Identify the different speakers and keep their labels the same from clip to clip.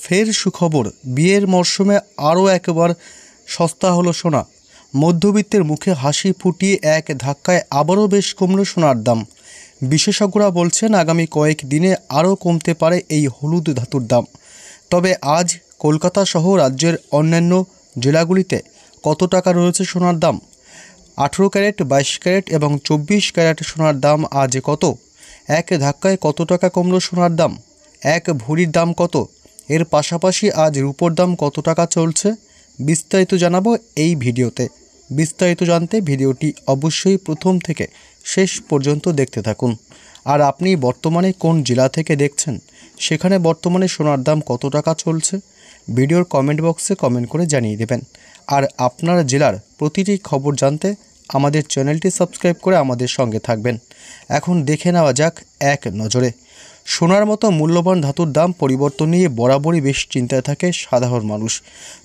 Speaker 1: ফের সুখবর, বিয়ের মরশুমে আরও একবার সস্তা হলো সোনা। মধ্যবিত্তের মুখে হাসি ফুটিয়ে এক ধাক্কায় আবারও বেশ কমল সোনার দাম। বিশেষজ্ঞরা বলছেন আগামী কয়েক দিনে আরও কমতে পারে এই হলুদ ধাতুর দাম। তবে আজ কলকাতা সহ রাজ্যের অন্যান্য জেলাগুলিতে কত টাকা রয়েছে সোনার দাম? 18 ক্যারেট, 22 ক্যারেট এবং 24 ক্যারেট সোনার দাম আজ কত? এক ধাক্কায় কত টাকা কমল সোনার দাম? এক ভরির দাম কত? এর পাশাপাশি আজ রূপোর দাম কত টাকা চলছে? বিস্তারিত জানাবো এই ভিডিওতে। বিস্তারিত জানতে ভিডিওটি অবশ্যই প্রথম থেকে শেষ পর্যন্ত দেখতে থাকুন। আর আপনি বর্তমানে কোন জেলা থেকে দেখছেন, সেখানে বর্তমানে সোনার দাম কত টাকা চলছে, ভিডিওর কমেন্ট বক্সে কমেন্ট করে জানিয়ে দেবেন। আর আপনার জেলার প্রতিটি খবর জানতে আমাদের চ্যানেলটি সাবস্ক্রাইব করে আমাদের সঙ্গে থাকবেন। এখন দেখে নেওয়া যাক এক নজরে সোনার মতো মূল্যবান ধাতুর দাম পরিবর্তন নিয়ে বরাবরই বেশ চিন্তায় থাকে সাধারণ মানুষ।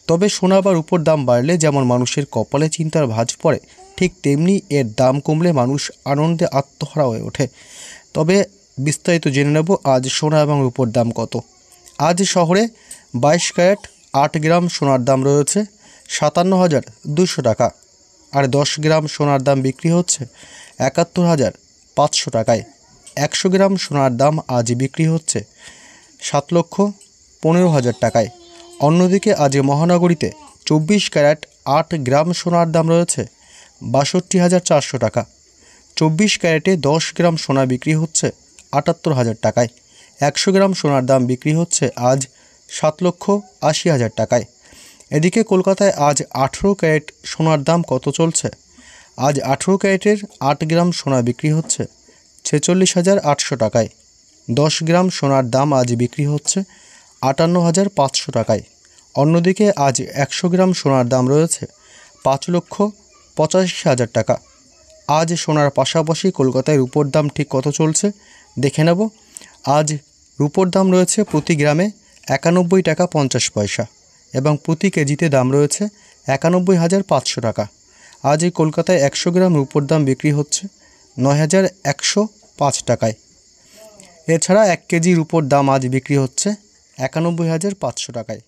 Speaker 1: তবে সোনা বা রূপোর দাম বাড়লে যেমন মানুষের কপালে চিন্তার ভাঁজ পড়ে, ঠিক তেমনি এর দাম কমলে মানুষ আনন্দে আত্মহারা হয়ে ওঠে। তবে বিস্তারিত জেনে নেব আজ সোনা এবং রূপোর দাম কত। আজ শহরে 22 ক্যারেট 8 গ্রাম সোনার দাম রয়েছে 57,200 টাকা। আর 10 গ্রাম সোনার দাম বিক্রি হচ্ছে 71,500 টাকায়। 100 গ্রাম সোনার দাম আজ বিক্রি হচ্ছে 7,15,000 টাকায়। অন্যদিকে আজ মহানগরীতে 24 ক্যারেট 8 গ্রাম সোনার দাম রয়েছে 62,400 টাকা। 24 ক্যারেটে 10 গ্রাম সোনা বিক্রি হচ্ছে 78,000 টাকায়। 100 গ্রাম সোনার দাম বিক্রি হচ্ছে আজ 7,80,000 টাকায়। এদিকে কলকাতায় আজ 18 ক্যারেট সোনার দাম কত চলছে? আজ 18 ক্যারেটের 8 গ্রাম সোনা বিক্রি হচ্ছে 46,800 টাকায়। 10 গ্রাম সোনার দাম আজ বিক্রি হচ্ছে 58,500 টাকায়। অন্যদিকে আজ 100 গ্রাম সোনার দাম রয়েছে 5,85,000 টাকা। আজ সোনার পাশাপাশি কলকাতায় রূপোর দাম ঠিক কত চলছে দেখে নেব। আজ রূপোর দাম রয়েছে প্রতি গ্রামে 91 টাকা 50 পয়সা এবং প্রতি কেজিতে দাম রয়েছে 91,500 টাকা। আজ এই কলকাতায় 100 গ্রাম রূপোর দাম বিক্রি হচ্ছে 9,105 টাকায়। এছাড়া 1 কেজি রূপোর দাম আজ বিক্রি হচ্ছে 91,500 টাকায়।